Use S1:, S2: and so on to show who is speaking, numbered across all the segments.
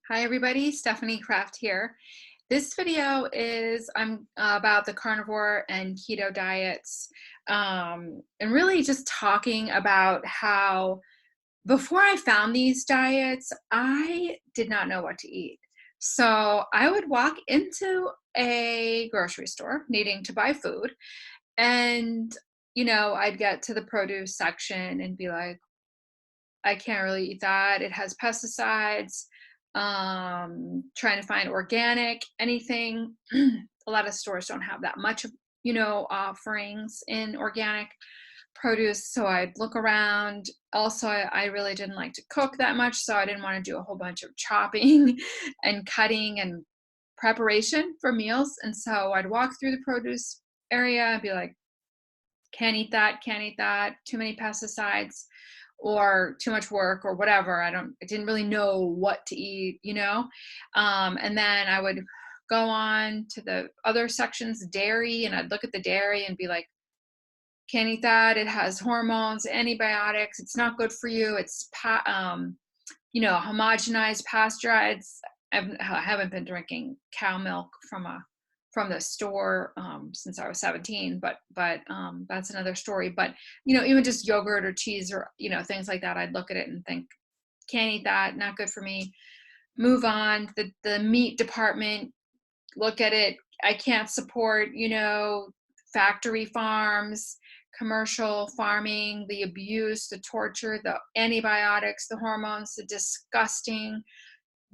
S1: Hi everybody, Stephanie Kraft here. This video is about the carnivore and keto diets, and really just talking about how before I found these diets, I did not know what to eat. So I would walk into a grocery store needing to buy food, and I'd get to the produce section and be like, I can't really eat that. It has pesticides. Trying to find organic, anything. A lot of stores don't have that much, offerings in organic produce. So I'd look around. Also, I really didn't like to cook that much. So I didn't want to do a whole bunch of chopping and cutting and preparation for meals. And so I'd walk through the produce area and be like, can't eat that, too many pesticides or too much work or whatever. I didn't really know what to eat. And then I would go on to the other sections, dairy, and I'd look at the dairy and be like, can't eat that. It has hormones, antibiotics. It's not good for you. It's, homogenized, pasteurized. I haven't been drinking cow milk from the store since I was 17, but that's another story. But even just yogurt or cheese or things like that, I'd look at it and think, can't eat that, not good for me. Move on. The meat department, look at it. I can't support factory farms, commercial farming, the abuse, the torture, the antibiotics, the hormones, the disgusting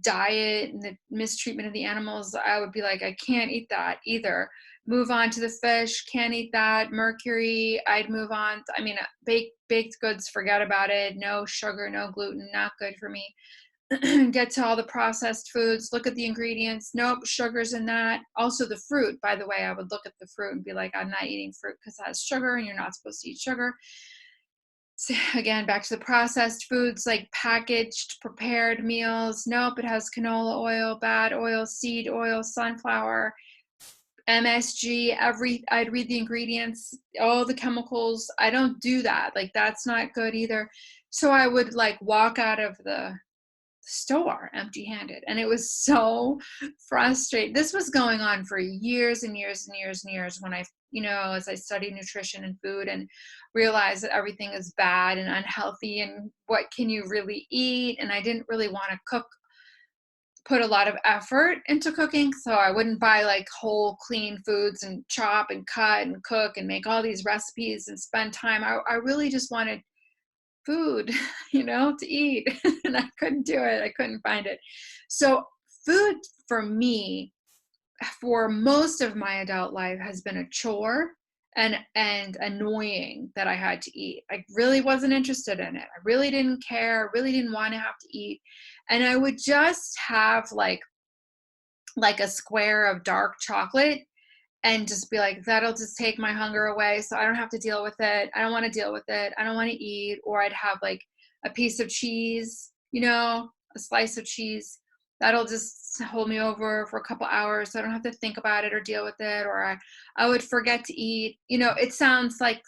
S1: diet and the mistreatment of the animals. I would be like, I can't eat that either. Move on to the fish, can't eat that. Mercury, I'd move on. I mean, baked goods, forget about it. No sugar, no gluten, not good for me. Get to all the processed foods, look at the ingredients. Nope, sugar's in that. Also, the fruit, by the way, I would look at the fruit and be like, I'm not eating fruit because it has sugar and you're not supposed to eat sugar. So again, back to the processed foods like packaged, prepared meals. Nope, it has canola oil, bad oil, seed oil, sunflower, MSG. I'd read the ingredients, all the chemicals. I don't do that. Like that's not good either. So I would like walk out of the store empty-handed, and it was so frustrating. This was going on for years and years and years and years when as I studied nutrition and food and realized that everything is bad and unhealthy and what can you really eat. And I didn't really want to put a lot of effort into cooking, so I wouldn't buy like whole clean foods and chop and cut and cook and make all these recipes and spend time. I really just wanted food, to eat. And I couldn't do it. I couldn't find it. So food for me, for most of my adult life, has been a chore and annoying that I had to eat. I really wasn't interested in it. I really didn't care. Really didn't want to have to eat. And I would just have like a square of dark chocolate and just be like, that'll just take my hunger away. So I don't have to deal with it. I don't want to deal with it. I don't want to eat. Or I'd have like a piece of cheese, a slice of cheese. That'll just hold me over for a couple hours. So I don't have to think about it or deal with it. Or I would forget to eat. It sounds like,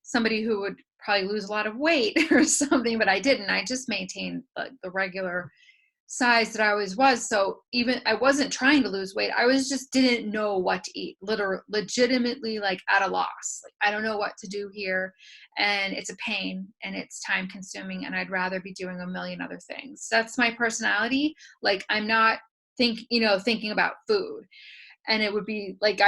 S1: somebody who would probably lose a lot of weight or something, but I didn't. I just maintained the regular size that I always was. So even I wasn't trying to lose weight. I was just didn't know what to eat. Legitimately like at a loss. Like I don't know what to do here. And it's a pain and it's time consuming. And I'd rather be doing a million other things. That's my personality. Like I'm not thinking about food. And it would be like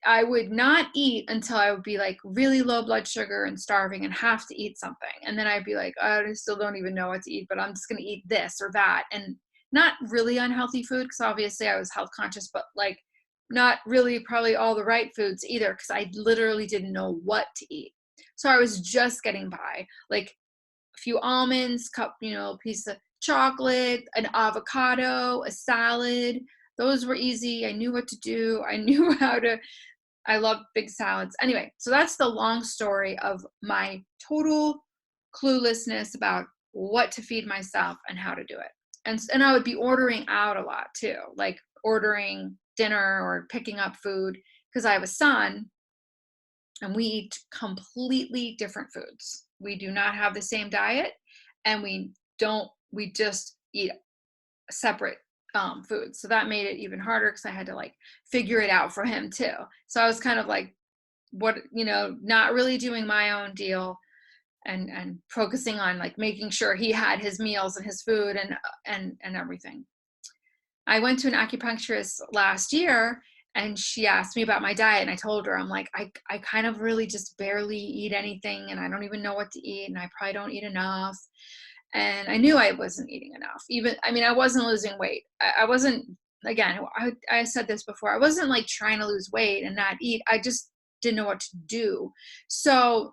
S1: I would not eat until I would be like really low blood sugar and starving and have to eat something. And then I'd be like, I still don't even know what to eat, but I'm just going to eat this or that. And not really unhealthy food because obviously I was health conscious, but like not really probably all the right foods either because I literally didn't know what to eat. So I was just getting by, like a few almonds, a piece of chocolate, an avocado, a salad. Those were easy. I knew what to do. I knew how to I love big salads. Anyway, so that's the long story of my total cluelessness about what to feed myself and how to do it. And I would be ordering out a lot too, like ordering dinner or picking up food because I have a son and we eat completely different foods. We do not have the same diet and we just eat separate foods. So that made it even harder because I had to like figure it out for him too. So I was kind of like, what, not really doing my own deal, and focusing on like making sure he had his meals and his food and everything. I went to an acupuncturist last year, and she asked me about my diet, and I told her, I'm like, I kind of really just barely eat anything, and I don't even know what to eat, and I probably don't eat enough. And I knew I wasn't eating enough. Even, I mean, I wasn't losing weight. I wasn't, again, I said this before, I wasn't like trying to lose weight and not eat. I just didn't know what to do. So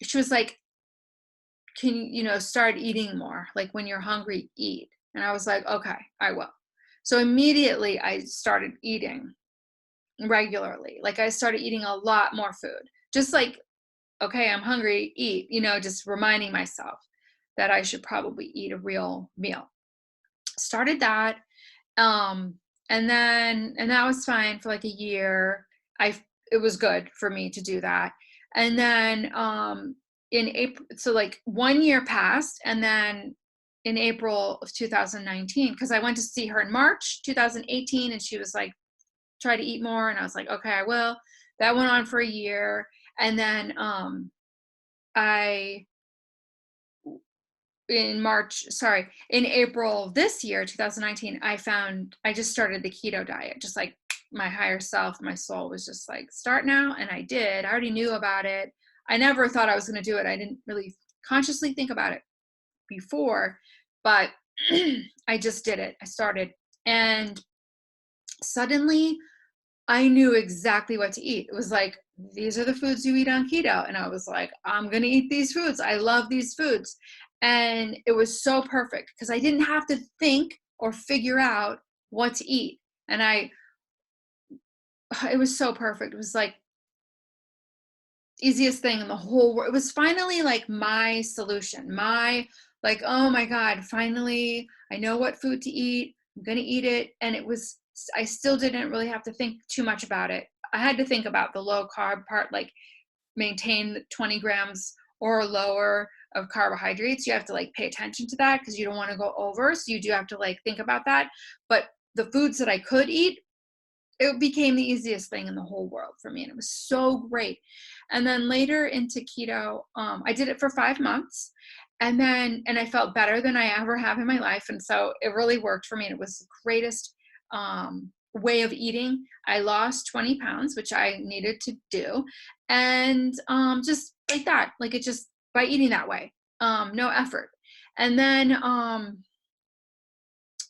S1: she was like, can you start eating more? Like when you're hungry, eat. And I was like, okay, I will. So immediately I started eating regularly. Like I started eating a lot more food. Just like, okay, I'm hungry, eat, just reminding myself that I should probably eat a real meal. Started that. Um, and that was fine for like a year. It was good for me to do that. And then in April, so like 1 year passed, and then in April of 2019, because I went to see her in March 2018, and she was like, try to eat more, and I was like, okay, I will. That went on for a year, and then I in April of this year, 2019, I just started the keto diet. Just like my higher self, my soul was just like, start now. And I did. I already knew about it. I never thought I was going to do it. I didn't really consciously think about it before, but I just did it. I started. And suddenly I knew exactly what to eat. It was like, these are the foods you eat on keto. And I was like, I'm going to eat these foods. I love these foods. And it was so perfect because I didn't have to think or figure out what to eat. And it was so perfect. It was like easiest thing in the whole world. It was finally like my solution, like, oh my God, finally I know what food to eat. I'm going to eat it. And I still didn't really have to think too much about it. I had to think about the low carb part, like maintain 20 grams or lower of carbohydrates. You have to like pay attention to that because you don't want to go over. So you do have to like think about that. But the foods that I could eat, it became the easiest thing in the whole world for me. And it was so great. And then later into keto, I did it for 5 months. And I felt better than I ever have in my life. And so it really worked for me. And it was the greatest way of eating. I lost 20 pounds, which I needed to do. And just like that, like it just by eating that way, no effort. And then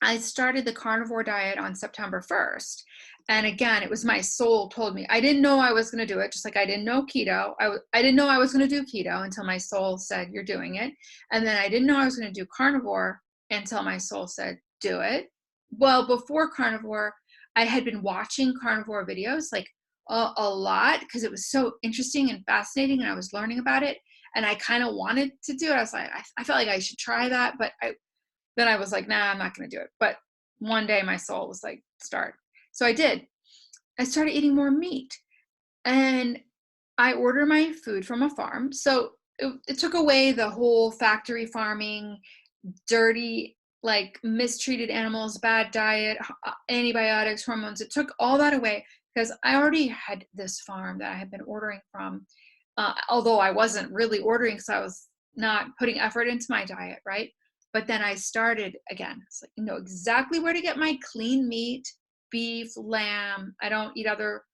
S1: I started the carnivore diet on September 1st. And again, it was my soul told me. I didn't know I was going to do it, just like I didn't know keto. I didn't know I was going to do keto until my soul said, you're doing it. And then I didn't know I was going to do carnivore until my soul said, do it. Well, before carnivore, I had been watching carnivore videos like a lot because it was so interesting and fascinating, and I was learning about it. And I kind of wanted to do it. I was like, I felt like I should try that, but then I was like, nah, I'm not going to do it. But one day my soul was like, start. So I did. I started eating more meat, and I order my food from a farm. So it took away the whole factory farming, dirty, like mistreated animals, bad diet, antibiotics, hormones. It took all that away because I already had this farm that I had been ordering from, although I wasn't really ordering because I was not putting effort into my diet, right? But then I started again. It's like, exactly where to get my clean meat, beef, lamb. I don't eat other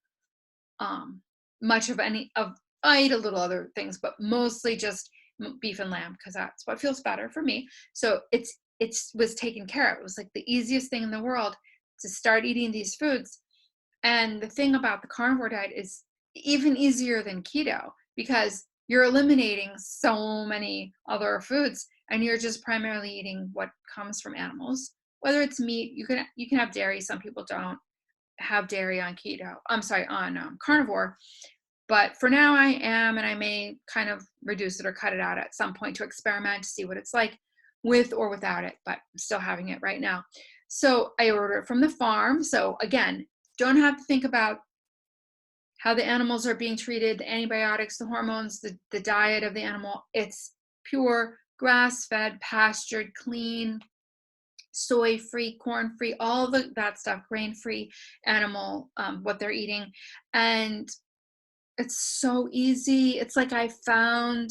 S1: much of any of. I eat a little other things, but mostly just beef and lamb because that's what feels better for me. So it was taken care of. It was like the easiest thing in the world to start eating these foods. And the thing about the carnivore diet is even easier than keto because you're eliminating so many other foods and you're just primarily eating what comes from animals. Whether it's meat, you can have dairy. Some people don't have dairy on keto. I'm sorry, on carnivore. But for now I am, and I may kind of reduce it or cut it out at some point to experiment to see what it's like with or without it, but I'm still having it right now. So I order it from the farm. So again, don't have to think about how the animals are being treated, the antibiotics, the hormones, the diet of the animal. It's pure grass-fed, pastured, clean, soy-free, corn-free, all that stuff, grain-free animal, what they're eating. And it's so easy. It's like I found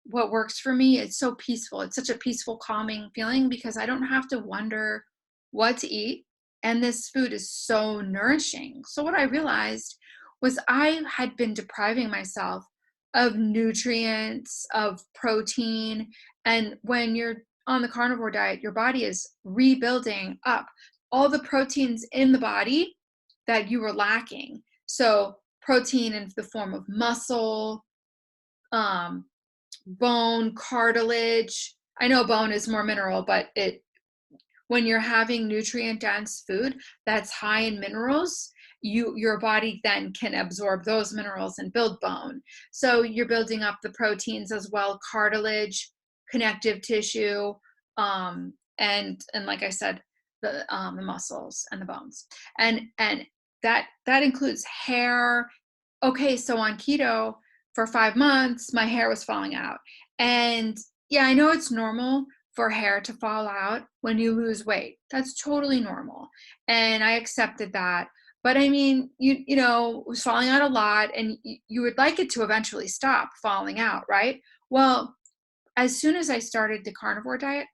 S1: what works for me. It's so peaceful. It's such a peaceful, calming feeling because I don't have to wonder what to eat. And this food is so nourishing. So, what I realized was I had been depriving myself of nutrients, of protein. And when you're on the carnivore diet, your body is rebuilding up all the proteins in the body that you were lacking. So, protein in the form of muscle, um, bone, cartilage. I know bone is more mineral, but when you're having nutrient dense food that's high in minerals, your body then can absorb those minerals and build bone. So you're building up the proteins as well, cartilage, connective tissue, and like I said, the muscles and the bones, and that includes hair. Okay, so on keto for 5 months, my hair was falling out. And yeah, I know it's normal for hair to fall out when you lose weight. That's totally normal. And I accepted that. But I mean, you know, it was falling out a lot and you would like it to eventually stop falling out, right? Well, as soon as I started the carnivore diet,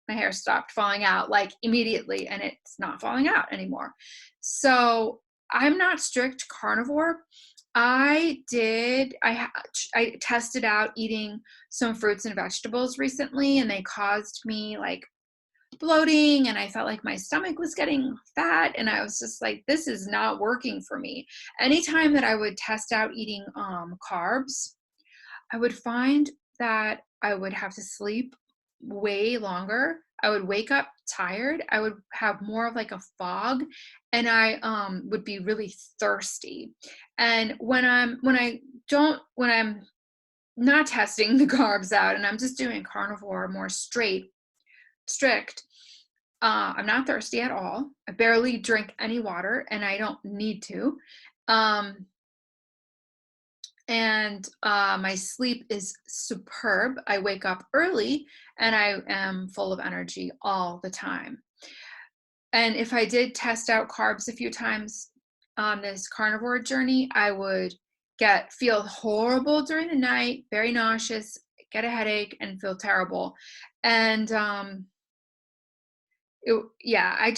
S1: my hair stopped falling out like immediately and it's not falling out anymore. So I'm not strict carnivore. I tested out eating some fruits and vegetables recently and they caused me like bloating and I felt like my stomach was getting fat and I was just like, this is not working for me. Anytime that I would test out eating carbs, I would find that I would have to sleep way longer. I would wake up tired. I would have more of like a fog and I would be really thirsty. And when I'm not testing the carbs out and I'm just doing carnivore more strict, I'm not thirsty at all. I barely drink any water and I don't need to. Um, and my sleep is superb. I wake up early and I am full of energy all the time. And if I did test out carbs a few times on this carnivore journey, I would feel horrible during the night, very nauseous, get a headache, and feel terrible. And yeah,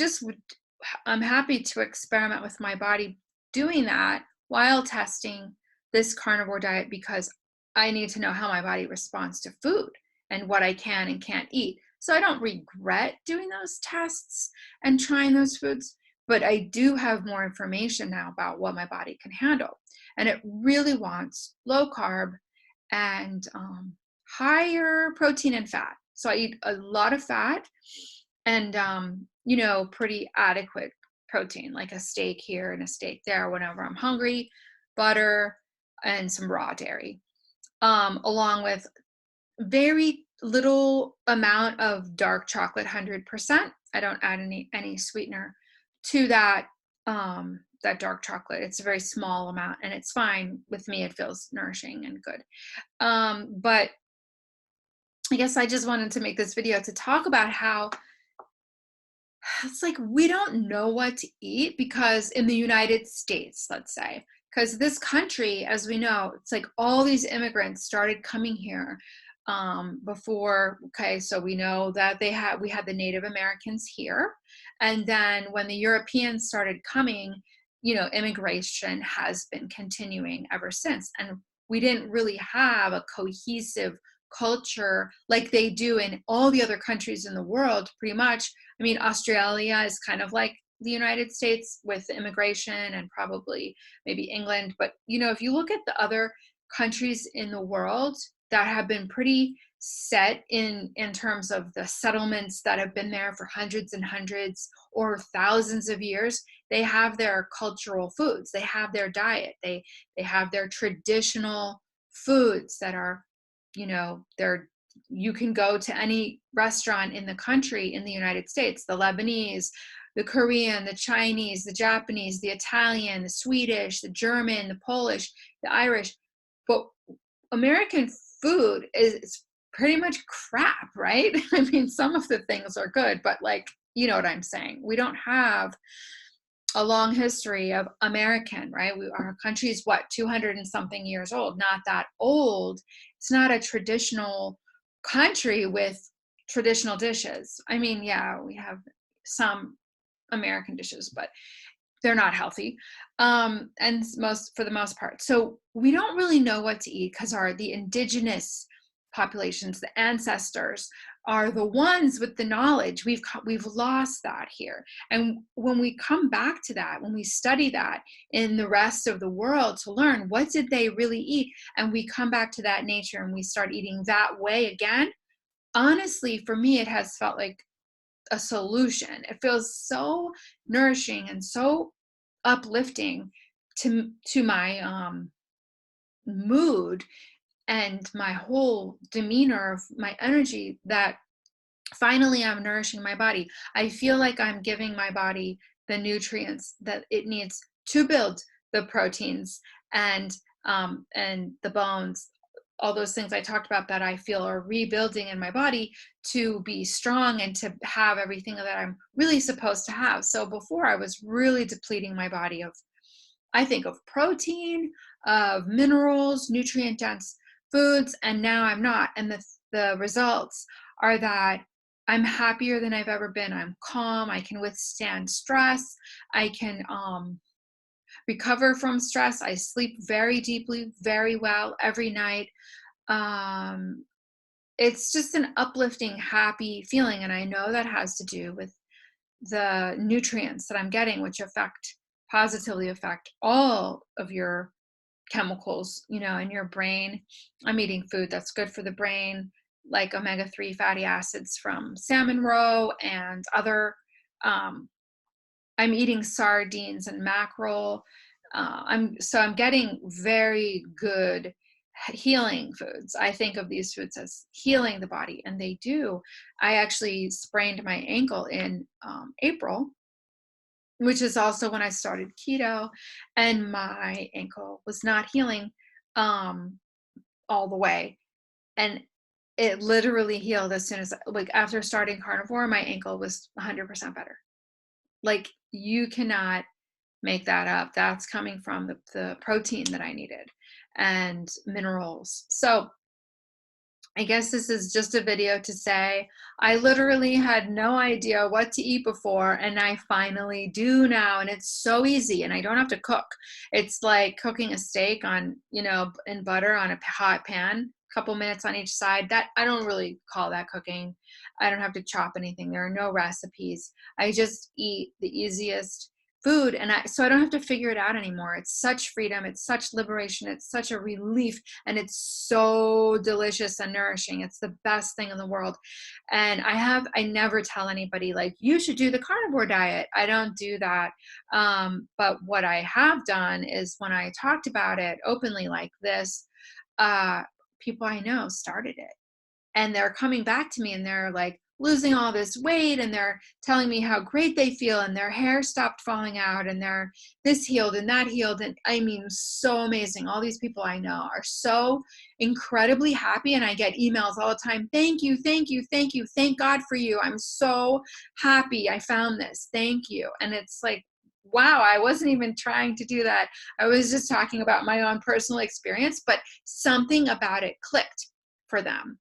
S1: I'm happy to experiment with my body doing that while testing this carnivore diet because I need to know how my body responds to food and what I can and can't eat. So I don't regret doing those tests and trying those foods, but I do have more information now about what my body can handle. And it really wants low carb and higher protein and fat. So I eat a lot of fat and you know, pretty adequate protein, like a steak here and a steak there whenever I'm hungry, butter, and some raw dairy, along with very little amount of dark chocolate, 100%. I don't add any sweetener to that dark chocolate. It's a very small amount, and it's fine with me. It feels nourishing and good. But I guess I just wanted to make this video to talk about how it's like we don't know what to eat because in the United States, let's say, because this country, as we know, it's like all these immigrants started coming here before. Okay, so we know that we had the Native Americans here, and then when the Europeans started coming, you know, immigration has been continuing ever since, and we didn't really have a cohesive culture like they do in all the other countries in the world, pretty much. I mean, Australia is kind of like the United States with immigration and probably maybe England. But, you know, if you look at the other countries in the world that have been pretty set in terms of the settlements that have been there for hundreds and hundreds or thousands of years, they have their cultural foods. They have their diet. They have their traditional foods that are, you know, you can go to any restaurant in the country in the United States, the Lebanese, the Korean, the Chinese, the Japanese, the Italian, the Swedish, the German, the Polish, the Irish. But American food is pretty much crap, right? I mean, some of the things are good, but like, you know what I'm saying? We don't have a long history of American, right? Our country is what, 200 and something years old, not that old. It's not a traditional country with traditional dishes. I mean, yeah, we have some American dishes, but they're not healthy. And for the most part. So we don't really know what to eat because the indigenous populations, the ancestors, are the ones with the knowledge. We've lost that here. And when we come back to that, when we study that in the rest of the world to learn what did they really eat, and we come back to that nature and we start eating that way again, honestly, for me, it has felt like a solution. It feels so nourishing and so uplifting to my mood and my whole demeanor of my energy that finally I'm nourishing my body. I feel like I'm giving my body the nutrients that it needs to build the proteins and the bones, all those things I talked about that I feel are rebuilding in my body to be strong and to have everything that I'm really supposed to have. So before I was really depleting my body of, I think, of protein, of minerals, nutrient dense foods, and now I'm not. And the results are that I'm happier than I've ever been. I'm calm. I can withstand stress. I can recover from stress. I sleep very deeply, very well every night. Um, it's just an uplifting, happy feeling. And I know that has to do with the nutrients that I'm getting, which positively affect all of your chemicals, in your brain. I'm eating food that's good for the brain, like omega-3 fatty acids from salmon roe and other. I'm eating sardines and mackerel. I'm getting very good healing foods. I think of these foods as healing the body, and they do. I actually sprained my ankle in April, which is also when I started keto, and my ankle was not healing um, all the way. And it literally healed as soon as, like, after starting carnivore, my ankle was 100% better. Like, you cannot make that up. That's coming from the protein that I needed and minerals. So I guess this is just a video to say I literally had no idea what to eat before, and I finally do now. And it's so easy, and I don't have to cook. It's like cooking a steak in butter on a hot pan, a couple minutes on each side. That I don't really call that cooking. I don't have to chop anything. There are no recipes. I just eat the easiest food, and so I don't have to figure it out anymore. It's such freedom. It's such liberation. It's such a relief. And it's so delicious and nourishing. It's the best thing in the world. And I never tell anybody, like, you should do the carnivore diet. I don't do that. But what I have done is when I talked about it openly like this, people I know started it. And they're coming back to me and they're like losing all this weight, and they're telling me how great they feel, and their hair stopped falling out, and they're this healed and that healed. And I mean, so amazing. All these people I know are so incredibly happy, and I get emails all the time. Thank you, thank you, thank you. Thank God for you. I'm so happy I found this. Thank you. And it's like, wow, I wasn't even trying to do that. I was just talking about my own personal experience, but something about it clicked for them.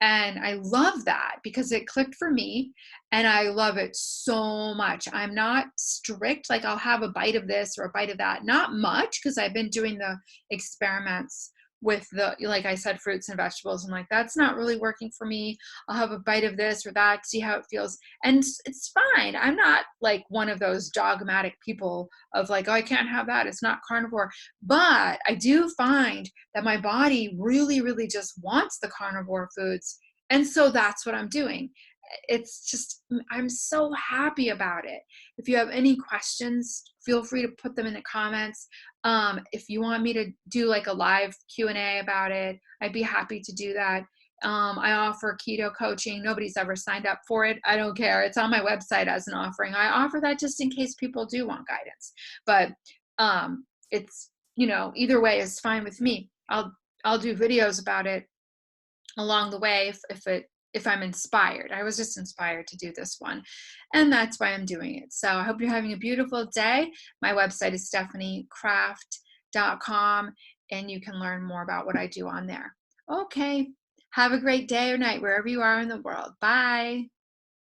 S1: And I love that because it clicked for me, and I love it so much. I'm not strict. Like, I'll have a bite of this or a bite of that. Not much, because I've been doing the experiments with like I said, fruits and vegetables. And like, that's not really working for me. I'll have a bite of this or that, see how it feels. And it's fine. I'm not like one of those dogmatic people of like, oh, I can't have that. It's not carnivore. But I do find that my body really, really just wants the carnivore foods. And so that's what I'm doing. It's just, I'm so happy about it. If you have any questions, feel free to put them in the comments. If you want me to do like a live Q&A about it, I'd be happy to do that. I offer keto coaching. Nobody's ever signed up for it. I don't care. It's on my website as an offering. I offer that just in case people do want guidance. But it's, either way is fine with me. I'll do videos about it along the way if I'm inspired. I was just inspired to do this one, and that's why I'm doing it. So I hope you're having a beautiful day. My website is stephaniecraft.com, and you can learn more about what I do on there. Okay. Have a great day or night wherever you are in the world. Bye.